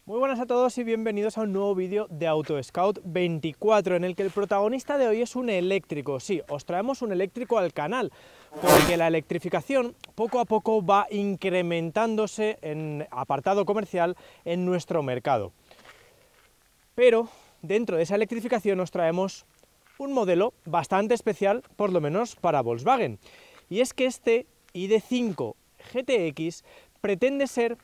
Muy buenas a todos y bienvenidos a un nuevo vídeo de AutoScout 24 en el que el protagonista de hoy es un eléctrico. Sí, os traemos un eléctrico al canal porque la electrificación poco a poco va incrementándose en apartado comercial en nuestro mercado. Pero dentro de esa electrificación os traemos un modelo bastante especial, por lo menos para Volkswagen. Y es que este ID.5 GTX pretende ser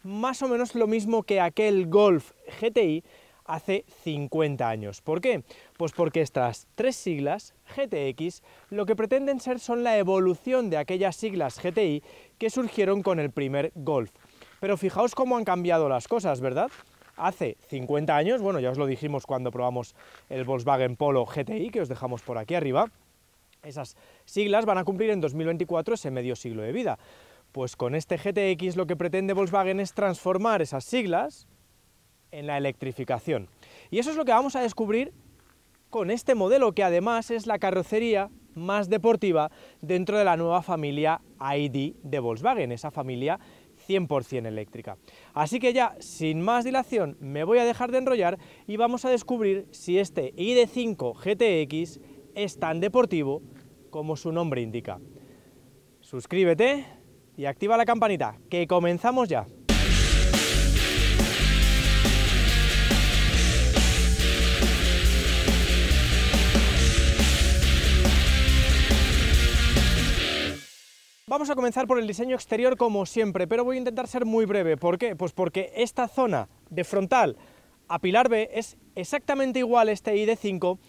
más o menos lo mismo que aquel Golf GTI hace 50 años. ¿Por qué? Pues porque estas tres siglas, GTX, lo que pretenden ser son la evolución de aquellas siglas GTI que surgieron con el primer Golf. Pero fijaos cómo han cambiado las cosas, ¿verdad? Hace 50 años, bueno, ya os lo dijimos cuando probamos el Volkswagen Polo GTI, que os dejamos por aquí arriba, esas siglas van a cumplir en 2024 ese medio siglo de vida. Pues con este GTX lo que pretende Volkswagen es transformar esas siglas en la electrificación. Y eso es lo que vamos a descubrir con este modelo, que además es la carrocería más deportiva dentro de la nueva familia ID de Volkswagen, esa familia 100% eléctrica. Así que ya, sin más dilación, me voy a dejar de enrollar y vamos a descubrir si este ID.5 GTX es tan deportivo como su nombre indica. Suscríbete y activa la campanita, que comenzamos ya. Vamos a comenzar por el diseño exterior como siempre, pero voy a intentar ser muy breve. ¿Por qué? Pues porque esta zona de frontal a pilar B es exactamente igual este ID.5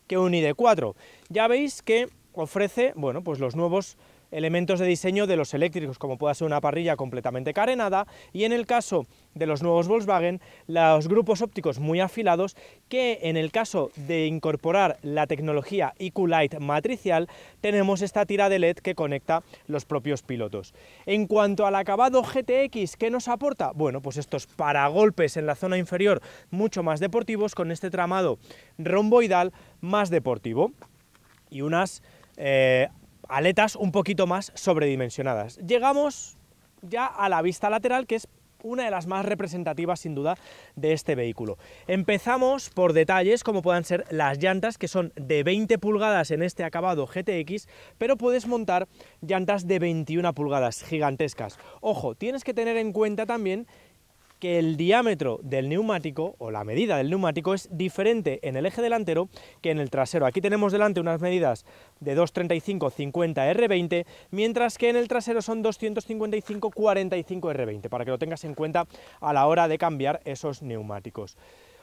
que un ID.4. Ya veis que ofrece, bueno, pues los nuevos elementos de diseño de los eléctricos, como pueda ser una parrilla completamente carenada, y en el caso de los nuevos Volkswagen, los grupos ópticos muy afilados, que en el caso de incorporar la tecnología EQ Light matricial, tenemos esta tira de LED que conecta los propios pilotos. En cuanto al acabado GTX, ¿qué nos aporta? Bueno, pues estos paragolpes en la zona inferior mucho más deportivos, con este tramado romboidal más deportivo, y unas aletas un poquito más sobredimensionadas. Llegamos ya a la vista lateral, que es una de las más representativas sin duda de este vehículo. Empezamos por detalles como puedan ser las llantas, que son de 20 pulgadas en este acabado GTX, pero puedes montar llantas de 21 pulgadas gigantescas. Ojo, tienes que tener en cuenta también que el diámetro del neumático, o la medida del neumático, es diferente en el eje delantero que en el trasero. Aquí tenemos delante unas medidas de 235-50 R20, mientras que en el trasero son 255-45 R20, para que lo tengas en cuenta a la hora de cambiar esos neumáticos.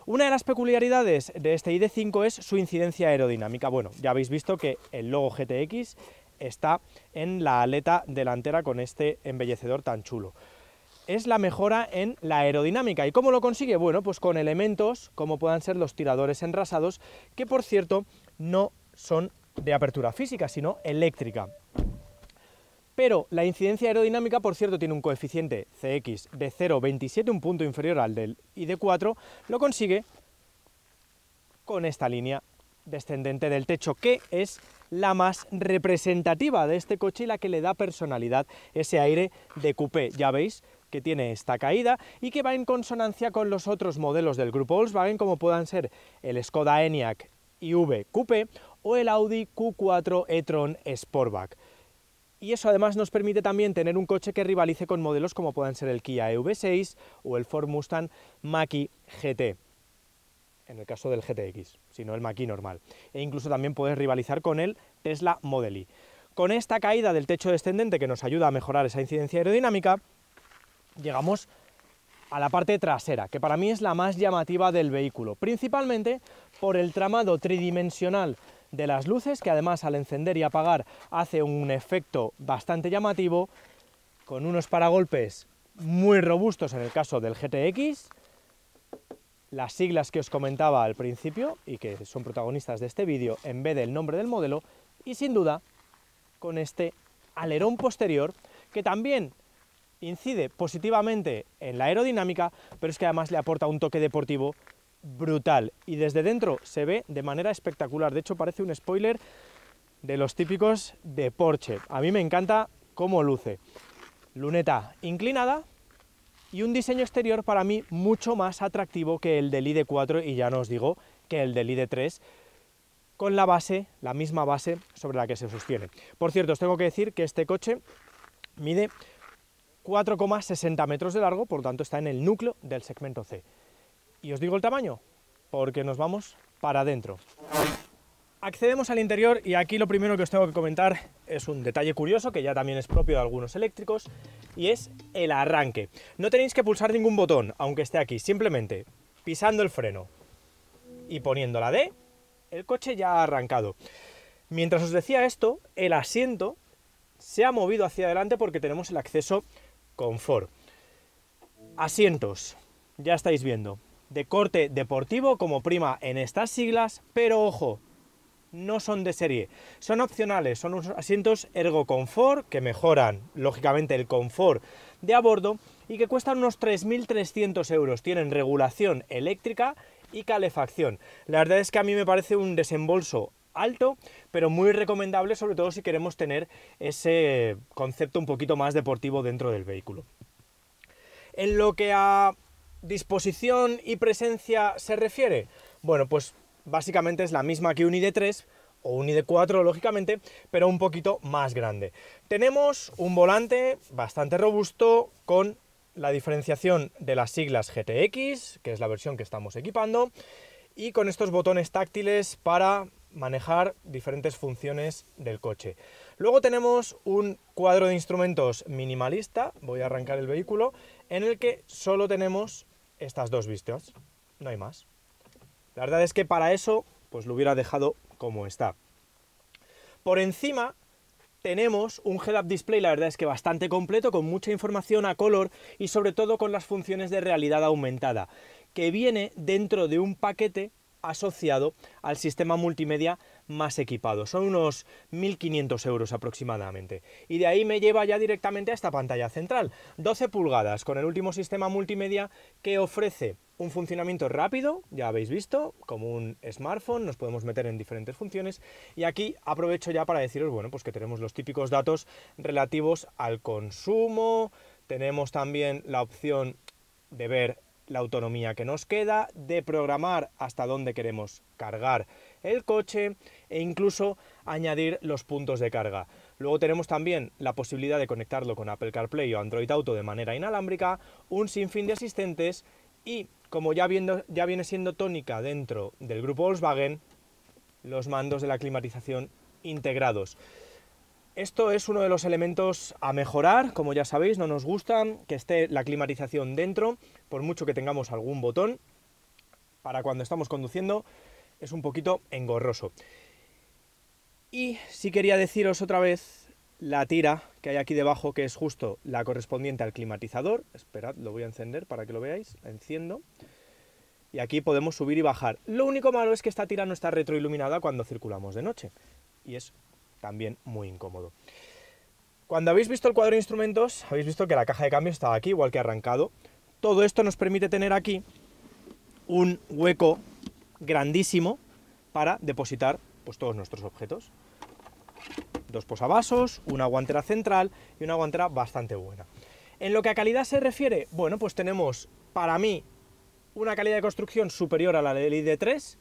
Una de las peculiaridades de este ID.5 es su incidencia aerodinámica. Bueno, ya habéis visto que el logo GTX está en la aleta delantera con este embellecedor tan chulo. Es la mejora en la aerodinámica. ¿Y cómo lo consigue? Bueno, pues con elementos como puedan ser los tiradores enrasados, que por cierto no son de apertura física, sino eléctrica. Pero la incidencia aerodinámica, por cierto, tiene un coeficiente CX de 0,27, un punto inferior al del ID.4, lo consigue con esta línea descendente del techo, que es la más representativa de este coche y la que le da personalidad, ese aire de coupé. Ya veis que tiene esta caída y que va en consonancia con los otros modelos del grupo Volkswagen, como puedan ser el Skoda Enyaq iV Coupé o el Audi Q4 e-tron Sportback. Y eso además nos permite también tener un coche que rivalice con modelos como puedan ser el Kia EV6 o el Ford Mustang Mach-E GT, en el caso del GTX, sino el Mach-E normal. E incluso también puedes rivalizar con el Tesla Model Y. Con esta caída del techo descendente, que nos ayuda a mejorar esa incidencia aerodinámica, llegamos a la parte trasera, que para mí es la más llamativa del vehículo, principalmente por el tramado tridimensional de las luces, que además al encender y apagar hace un efecto bastante llamativo, con unos paragolpes muy robustos en el caso del GTX, las siglas que os comentaba al principio y que son protagonistas de este vídeo en vez del nombre del modelo, y sin duda con este alerón posterior que también incide positivamente en la aerodinámica, pero es que además le aporta un toque deportivo brutal y desde dentro se ve de manera espectacular. De hecho, parece un spoiler de los típicos de Porsche. A mí me encanta cómo luce. Luneta inclinada y un diseño exterior para mí mucho más atractivo que el del ID4 y ya no os digo que el del ID3, con la base, la misma base sobre la que se sostiene. Por cierto, os tengo que decir que este coche mide 4,60 metros de largo, por lo tanto está en el núcleo del segmento C. Y os digo el tamaño, porque nos vamos para adentro. Accedemos al interior y aquí lo primero que os tengo que comentar es un detalle curioso que ya también es propio de algunos eléctricos, y es el arranque. No tenéis que pulsar ningún botón, aunque esté aquí, simplemente pisando el freno y poniendo la D, el coche ya ha arrancado. Mientras os decía esto, el asiento se ha movido hacia adelante porque tenemos el acceso confort. Asientos, ya estáis viendo, de corte deportivo como prima en estas siglas, pero ojo, no son de serie, son opcionales, son unos asientos Ergo Comfort que mejoran lógicamente el confort de a bordo y que cuestan unos 3.300 euros, tienen regulación eléctrica y calefacción. La verdad es que a mí me parece un desembolso alto, pero muy recomendable, sobre todo si queremos tener ese concepto un poquito más deportivo dentro del vehículo. En lo que a disposición y presencia se refiere, bueno, pues básicamente es la misma que un ID3 o un ID4, lógicamente, pero un poquito más grande. Tenemos un volante bastante robusto con la diferenciación de las siglas GTX, que es la versión que estamos equipando, y con estos botones táctiles para manejar diferentes funciones del coche. Luego tenemos un cuadro de instrumentos minimalista, voy a arrancar el vehículo, en el que solo tenemos estas dos vistas, no hay más. La verdad es que para eso, pues lo hubiera dejado como está. Por encima tenemos un head-up display, la verdad es que bastante completo, con mucha información a color y sobre todo con las funciones de realidad aumentada, que viene dentro de un paquete asociado al sistema multimedia más equipado. Son unos 1.500 euros aproximadamente. Y de ahí me lleva ya directamente a esta pantalla central, 12 pulgadas, con el último sistema multimedia que ofrece un funcionamiento rápido, ya habéis visto, como un smartphone, nos podemos meter en diferentes funciones, y aquí aprovecho ya para deciros, bueno, pues que tenemos los típicos datos relativos al consumo, tenemos también la opción de ver la autonomía que nos queda, de programar hasta dónde queremos cargar el coche e incluso añadir los puntos de carga. Luego tenemos también la posibilidad de conectarlo con Apple CarPlay o Android Auto de manera inalámbrica, un sinfín de asistentes y, como ya viene siendo tónica dentro del grupo Volkswagen, los mandos de la climatización integrados. Esto es uno de los elementos a mejorar, como ya sabéis, no nos gusta que esté la climatización dentro, por mucho que tengamos algún botón, para cuando estamos conduciendo es un poquito engorroso. Y sí quería deciros otra vez la tira que hay aquí debajo, que es justo la correspondiente al climatizador. Esperad, lo voy a encender para que lo veáis, la enciendo. Y aquí podemos subir y bajar. Lo único malo es que esta tira no está retroiluminada cuando circulamos de noche, y es también muy incómodo. Cuando habéis visto el cuadro de instrumentos, habéis visto que la caja de cambios estaba aquí, igual que arrancado. Todo esto nos permite tener aquí un hueco grandísimo para depositar pues todos nuestros objetos. Dos posavasos, una guantera central y una guantera bastante buena. En lo que a calidad se refiere, bueno, pues tenemos, para mí, una calidad de construcción superior a la del ID3,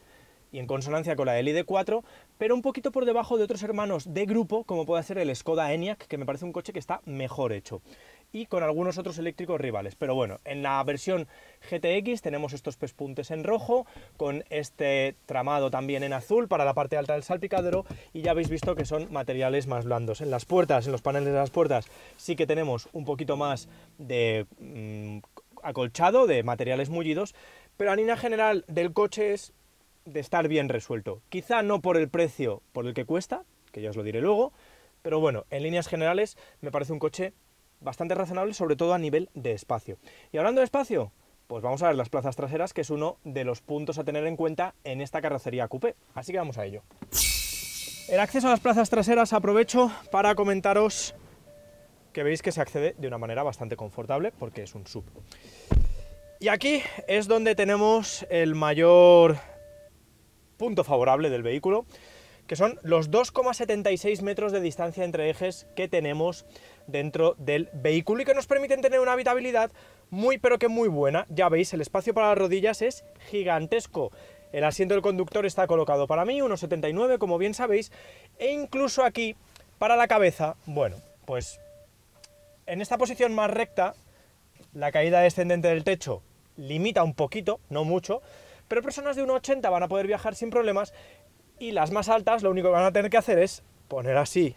y en consonancia con la del ID4, pero un poquito por debajo de otros hermanos de grupo, como puede ser el Skoda Enyaq, que me parece un coche que está mejor hecho, y con algunos otros eléctricos rivales. Pero bueno, en la versión GTX tenemos estos pespuntes en rojo, con este tramado también en azul para la parte alta del salpicadero, y ya habéis visto que son materiales más blandos. En las puertas, en los paneles de las puertas, sí que tenemos un poquito más de acolchado, de materiales mullidos, pero a línea general del coche es de estar bien resuelto. Quizá no por el precio por el que cuesta, que ya os lo diré luego, pero bueno, en líneas generales me parece un coche bastante razonable, sobre todo a nivel de espacio. Y hablando de espacio, pues vamos a ver las plazas traseras, que es uno de los puntos a tener en cuenta en esta carrocería coupé. Así que vamos a ello. El acceso a las plazas traseras aprovecho para comentaros que veis que se accede de una manera bastante confortable porque es un SUV. Y aquí es donde tenemos el mayor punto favorable del vehículo, que son los 2,76 metros de distancia entre ejes que tenemos dentro del vehículo y que nos permiten tener una habitabilidad muy pero que muy buena. Ya veis, el espacio para las rodillas es gigantesco. El asiento del conductor está colocado para mí, 1,79 como bien sabéis, e incluso aquí para la cabeza, bueno, pues en esta posición más recta, la caída descendente del techo limita un poquito, no mucho, pero personas de 1,80 van a poder viajar sin problemas y las más altas lo único que van a tener que hacer es poner así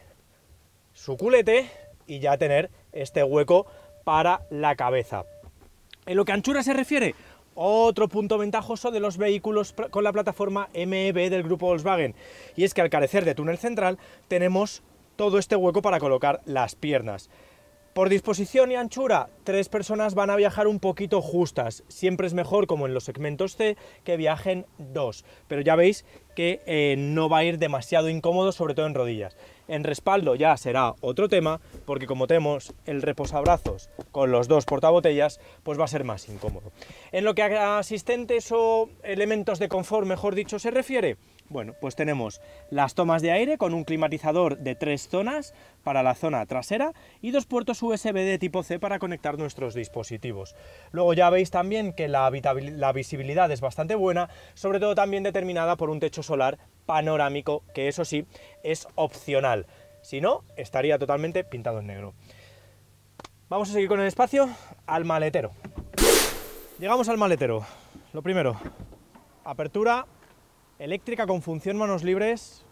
su culete y ya tener este hueco para la cabeza. En lo que a anchura se refiere, otro punto ventajoso de los vehículos con la plataforma MEB del grupo Volkswagen, y es que al carecer de túnel central tenemos todo este hueco para colocar las piernas. Por disposición y anchura, 3 personas van a viajar un poquito justas. Siempre es mejor, como en los segmentos C, que viajen 2. Pero ya veis que no va a ir demasiado incómodo, sobre todo en rodillas. En respaldo ya será otro tema, porque como tenemos el reposabrazos con los 2 portabotellas, pues va a ser más incómodo. En lo que a asistentes o elementos de confort, mejor dicho, se refiere, bueno, pues tenemos las tomas de aire con un climatizador de 3 zonas para la zona trasera y 2 puertos USB de tipo C para conectar nuestros dispositivos. Luego ya veis también que la visibilidad es bastante buena, sobre todo también determinada por un techo solar panorámico, que eso sí es opcional, si no estaría totalmente pintado en negro. Vamos a seguir con el espacio, al maletero. Llegamos al maletero. Lo primero, apertura eléctrica con función manos libres,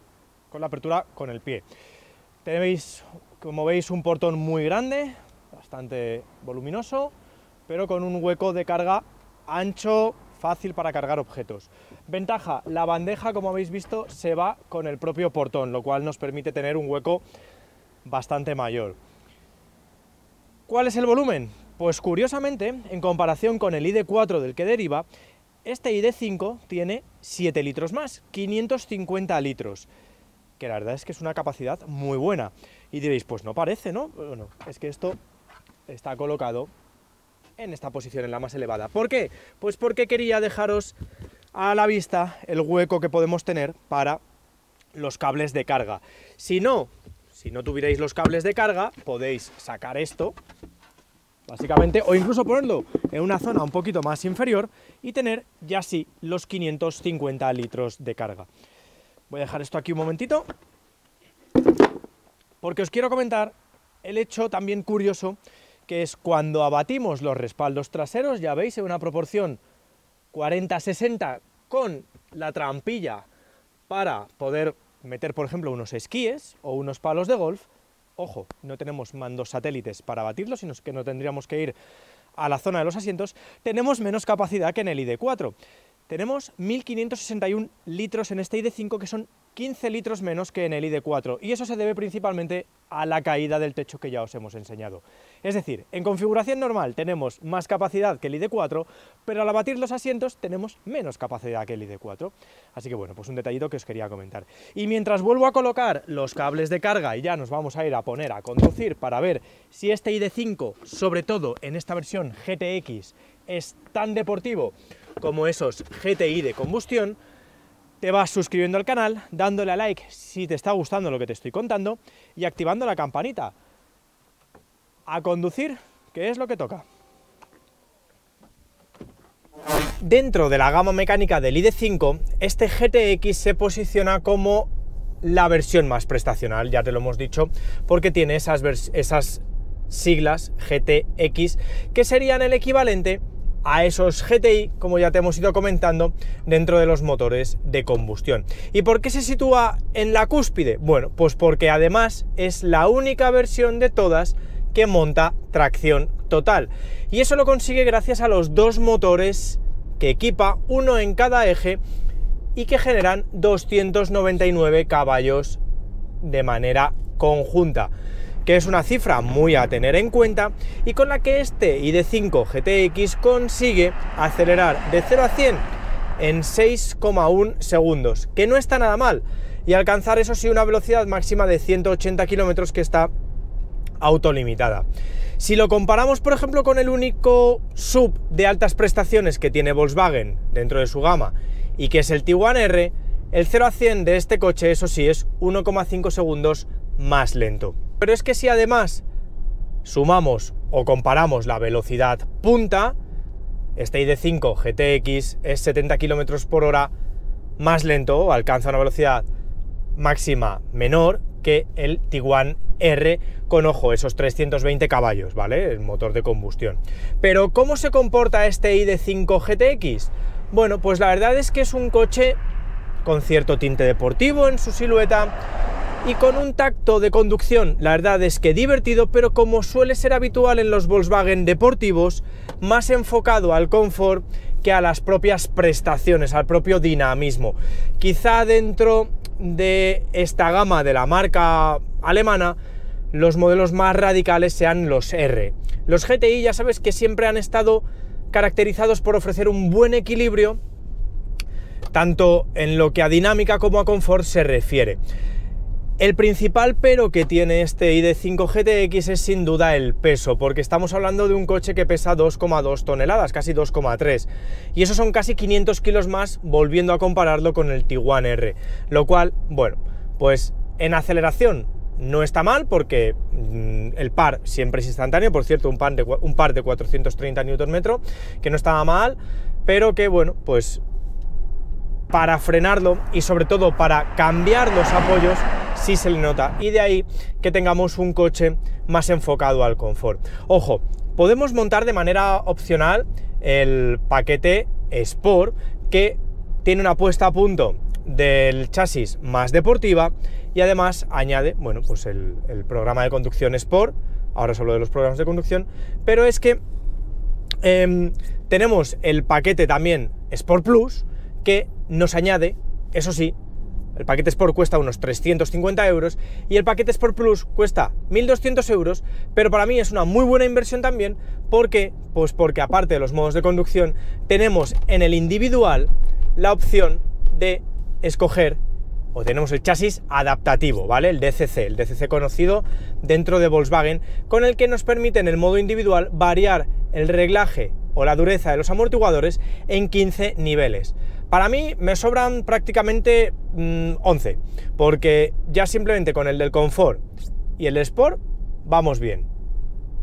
con la apertura con el pie. Tenéis, como veis, un portón muy grande, bastante voluminoso, pero con un hueco de carga ancho, fácil para cargar objetos. Ventaja, la bandeja, como habéis visto, se va con el propio portón, lo cual nos permite tener un hueco bastante mayor. ¿Cuál es el volumen? Pues curiosamente, en comparación con el ID.4 del que deriva, este ID.5 tiene 7 litros más, 550 litros, que la verdad es que es una capacidad muy buena. Y diréis, pues no parece, ¿no? Bueno, es que esto está colocado en esta posición, en la más elevada. ¿Por qué? Pues porque quería dejaros a la vista el hueco que podemos tener para los cables de carga. Si no tuvierais los cables de carga, podéis sacar esto, básicamente, o incluso ponerlo en una zona un poquito más inferior y tener ya sí los 550 litros de carga. Voy a dejar esto aquí un momentito, porque os quiero comentar el hecho también curioso, que es cuando abatimos los respaldos traseros, ya veis, en una proporción 40-60 con la trampilla para poder meter, por ejemplo, unos esquíes o unos palos de golf. Ojo, no tenemos mandos satélites para abatirlos, sino que no tendríamos que ir a la zona de los asientos. Tenemos menos capacidad que en el ID.4. Tenemos 1.561 litros en este ID.5, que son 15 litros menos que en el ID.4, y eso se debe principalmente a la caída del techo que ya os hemos enseñado. Es decir, en configuración normal tenemos más capacidad que el ID.4, pero al abatir los asientos tenemos menos capacidad que el ID.4. Así que bueno, pues un detallito que os quería comentar. Y mientras vuelvo a colocar los cables de carga y ya nos vamos a ir a poner a conducir para ver si este ID.5, sobre todo en esta versión GTX, es tan deportivo como esos GTI de combustión, te vas suscribiendo al canal, dándole a like si te está gustando lo que te estoy contando y activando la campanita. A conducir, que es lo que toca. Dentro de la gama mecánica del ID.5, este GTX se posiciona como la versión más prestacional, ya te lo hemos dicho, porque tiene esas siglas GTX, que serían el equivalente a esos GTI, como ya te hemos ido comentando, dentro de los motores de combustión. ¿Y por qué se sitúa en la cúspide? Bueno, pues porque además es la única versión de todas que monta tracción total. Y eso lo consigue gracias a los 2 motores que equipa, uno en cada eje, y que generan 299 caballos de manera conjunta, que es una cifra muy a tener en cuenta y con la que este ID.5 GTX consigue acelerar de 0 a 100 en 6,1 segundos, que no está nada mal, y alcanzar eso sí una velocidad máxima de 180 kilómetros que está autolimitada. Si lo comparamos, por ejemplo, con el único SUV de altas prestaciones que tiene Volkswagen dentro de su gama y que es el Tiguan R, el 0 a 100 de este coche, eso sí, es 1,5 segundos más lento. Pero es que si además sumamos o comparamos la velocidad punta, este ID.5 GTX es 70 km por hora más lento, alcanza una velocidad máxima menor que el Tiguan R con, ojo, esos 320 caballos, ¿vale? El motor de combustión. Pero, ¿cómo se comporta este ID.5 GTX? Bueno, pues la verdad es que es un coche con cierto tinte deportivo en su silueta y con un tacto de conducción, la verdad es que divertido, pero como suele ser habitual en los Volkswagen deportivos, más enfocado al confort que a las propias prestaciones, al propio dinamismo. Quizá dentro de esta gama de la marca alemana, los modelos más radicales sean los R. Los GTI ya sabes que siempre han estado caracterizados por ofrecer un buen equilibrio, tanto en lo que a dinámica como a confort se refiere. El principal pero que tiene este ID.5 GTX es sin duda el peso, porque estamos hablando de un coche que pesa 2,2 toneladas, casi 2,3, y eso son casi 500 kilos más, volviendo a compararlo con el Tiguan R, lo cual, bueno, pues en aceleración no está mal, porque el par siempre es instantáneo, por cierto, un par de 430 Nm, que no estaba mal, pero que, bueno, pues para frenarlo y sobre todo para cambiar los apoyos sí se le nota, y de ahí que tengamos un coche más enfocado al confort. Ojo, podemos montar de manera opcional el paquete Sport, que tiene una puesta a punto del chasis más deportiva y además añade, bueno, pues el programa de conducción Sport. Ahora os hablo de los programas de conducción, pero es que tenemos el paquete también Sport Plus, que nos añade, eso sí, el paquete Sport cuesta unos 350 euros y el paquete Sport Plus cuesta 1.200 euros, pero para mí es una muy buena inversión también. ¿Por qué? Pues porque aparte de los modos de conducción, tenemos en el individual la opción de escoger, o tenemos el chasis adaptativo, ¿vale? El DCC conocido dentro de Volkswagen, con el que nos permite en el modo individual variar el reglaje o la dureza de los amortiguadores en 15 niveles. Para mí me sobran prácticamente 11, porque ya simplemente con el del confort y el Sport vamos bien.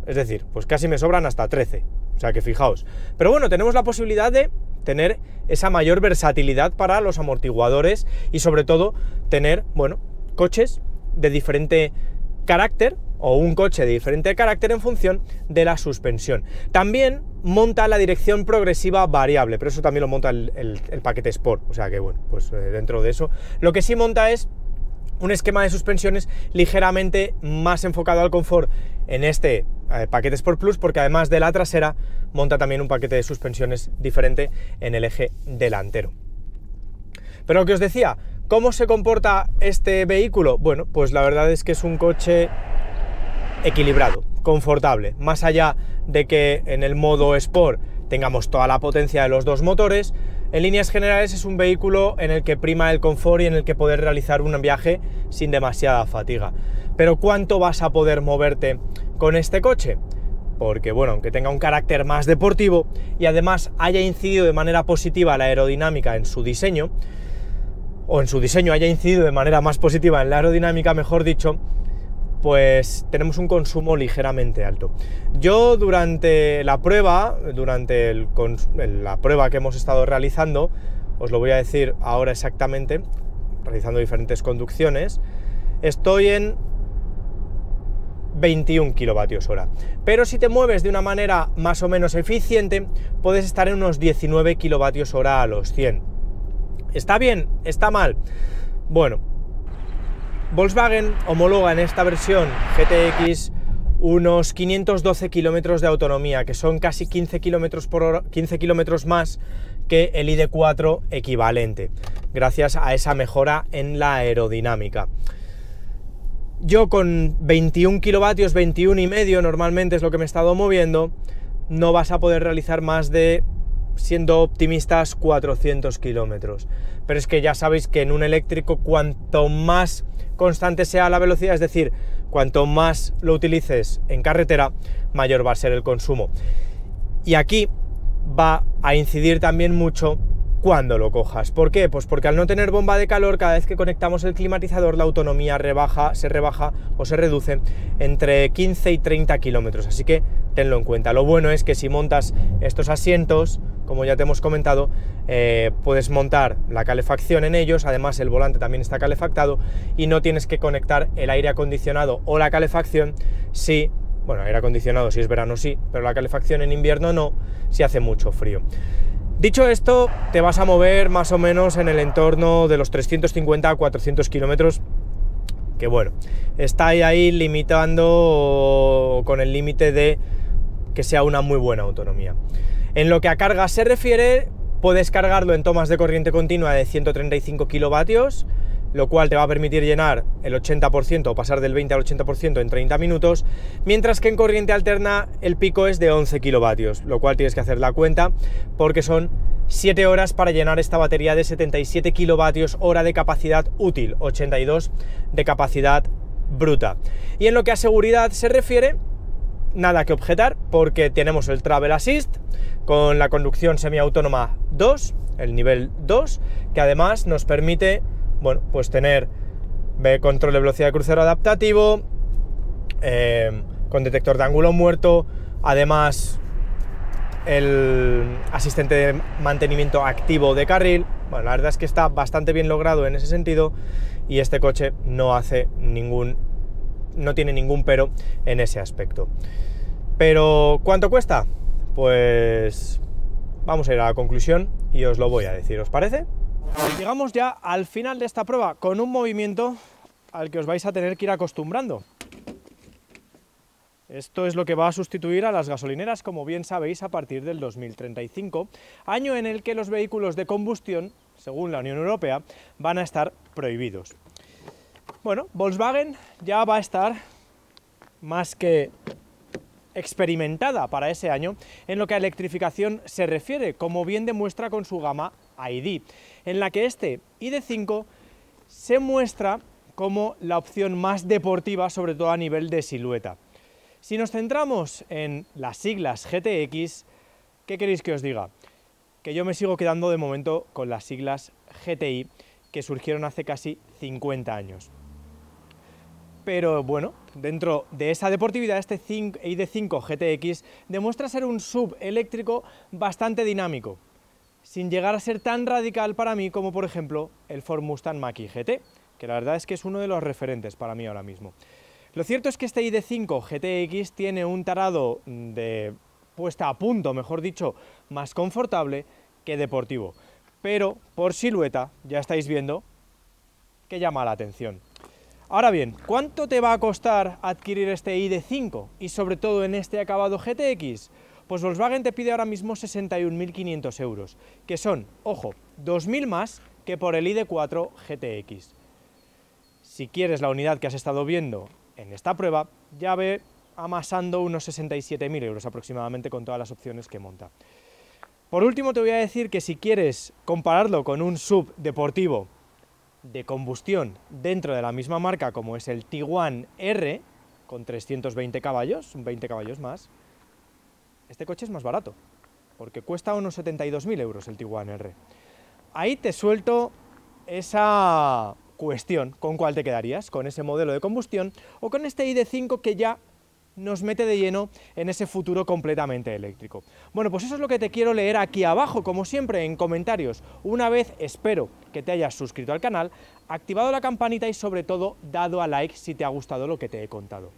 Es decir, pues casi me sobran hasta 13, o sea que fijaos. Pero bueno, tenemos la posibilidad de tener esa mayor versatilidad para los amortiguadores y sobre todo tener, bueno, coches de diferente carácter o un coche de diferente carácter en función de la suspensión. También monta la dirección progresiva variable, pero eso también lo monta el paquete Sport, o sea que bueno, pues dentro de eso. Lo que sí monta es un esquema de suspensiones ligeramente más enfocado al confort en este paquete Sport Plus, porque además de la trasera monta también un paquete de suspensiones diferente en el eje delantero. Pero lo que os decía, ¿cómo se comporta este vehículo? Bueno, pues la verdad es que es un coche equilibrado, confortable, más allá de que en el modo Sport tengamos toda la potencia de los dos motores. En líneas generales es un vehículo en el que prima el confort y en el que poder realizar un viaje sin demasiada fatiga. Pero ¿cuánto vas a poder moverte con este coche? Porque bueno, aunque tenga un carácter más deportivo y además haya incidido de manera positiva la aerodinámica en su diseño, o en su diseño haya incidido de manera más positiva en la aerodinámica, mejor dicho, pues tenemos un consumo ligeramente alto. Yo durante la prueba, la prueba que hemos estado realizando, os lo voy a decir ahora exactamente, realizando diferentes conducciones, estoy en 21 kilovatios hora. Pero si te mueves de una manera más o menos eficiente, puedes estar en unos 19 kilovatios hora a los 100. ¿Está bien? ¿Está mal? Bueno, Volkswagen homologa en esta versión GTX unos 512 kilómetros de autonomía, que son casi 15 kilómetros por hora, 15 kilómetros más que el ID.4 equivalente, gracias a esa mejora en la aerodinámica. Yo con 21 kilovatios, 21 y medio normalmente es lo que me he estado moviendo, no vas a poder realizar más de, siendo optimistas, 400 kilómetros. Pero es que ya sabéis que en un eléctrico, cuanto más constante sea la velocidad, es decir, cuanto más lo utilices en carretera, mayor va a ser el consumo. Y aquí va a incidir también mucho cuando lo cojas. ¿Por qué? Pues porque al no tener bomba de calor, cada vez que conectamos el climatizador, la autonomía se rebaja o se reduce entre 15 y 30 kilómetros, así que tenlo en cuenta. Lo bueno es que si montas estos asientos, como ya te hemos comentado, puedes montar la calefacción en ellos, además el volante también está calefactado y no tienes que conectar el aire acondicionado o la calefacción si, bueno, aire acondicionado si es verano sí, pero la calefacción en invierno no, si hace mucho frío. Dicho esto, te vas a mover más o menos en el entorno de los 350 a 400 kilómetros, que bueno, está ahí limitando con el límite de que sea una muy buena autonomía. En lo que a carga se refiere, puedes cargarlo en tomas de corriente continua de 135 kilovatios, lo cual te va a permitir llenar el 80% o pasar del 20 al 80% en 30 minutos, mientras que en corriente alterna el pico es de 11 kilovatios, lo cual tienes que hacer la cuenta porque son 7 horas para llenar esta batería de 77 kilovatios hora de capacidad útil, 82 de capacidad bruta. Y en lo que a seguridad se refiere, nada que objetar porque tenemos el Travel Assist con la conducción semiautónoma 2, el nivel 2, que además nos permite, bueno, pues tener control de velocidad de crucero adaptativo, con detector de ángulo muerto, además el asistente de mantenimiento activo de carril. Bueno, la verdad es que está bastante bien logrado en ese sentido y este coche no tiene ningún pero en ese aspecto. Pero ¿cuánto cuesta? Pues vamos a ir a la conclusión y os lo voy a decir, ¿os parece? Llegamos ya al final de esta prueba con un movimiento al que os vais a tener que ir acostumbrando. Esto es lo que va a sustituir a las gasolineras, como bien sabéis, a partir del 2035, año en el que los vehículos de combustión, según la Unión Europea, van a estar prohibidos. Bueno, Volkswagen ya va a estar más que experimentada para ese año en lo que a electrificación se refiere, como bien demuestra con su gama ID, en la que este ID.5 se muestra como la opción más deportiva, sobre todo a nivel de silueta. Si nos centramos en las siglas GTX, ¿qué queréis que os diga? Que yo me sigo quedando de momento con las siglas GTI, que surgieron hace casi 50 años. Pero bueno, dentro de esa deportividad, este ID.5 GTX demuestra ser un SUV eléctrico bastante dinámico, sin llegar a ser tan radical para mí como por ejemplo el Ford Mustang Mach-E GT, que la verdad es que es uno de los referentes para mí ahora mismo. Lo cierto es que este ID.5 GTX tiene un tarado de puesta a punto, mejor dicho, más confortable que deportivo, pero por silueta ya estáis viendo que llama la atención. Ahora bien, ¿cuánto te va a costar adquirir este ID.5 y sobre todo en este acabado GTX? Pues Volkswagen te pide ahora mismo 61.500 euros, que son, ojo, 2.000 más que por el ID.4 GTX. Si quieres la unidad que has estado viendo en esta prueba, ya ve amasando unos 67.000 euros aproximadamente con todas las opciones que monta. Por último te voy a decir que si quieres compararlo con un SUV deportivo de combustión dentro de la misma marca como es el Tiguan R, con 320 caballos, 20 caballos más, este coche es más barato, porque cuesta unos 72.000 euros el Tiguan R. Ahí te suelto esa cuestión, ¿con cuál te quedarías? ¿Con ese modelo de combustión o con este ID.5 que ya nos mete de lleno en ese futuro completamente eléctrico? Bueno, pues eso es lo que te quiero leer aquí abajo, como siempre, en comentarios. Una vez espero que te hayas suscrito al canal, activado la campanita y sobre todo dado a like si te ha gustado lo que te he contado.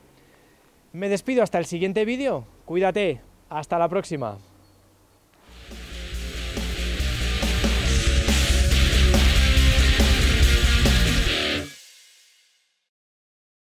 Me despido hasta el siguiente vídeo, cuídate, hasta la próxima.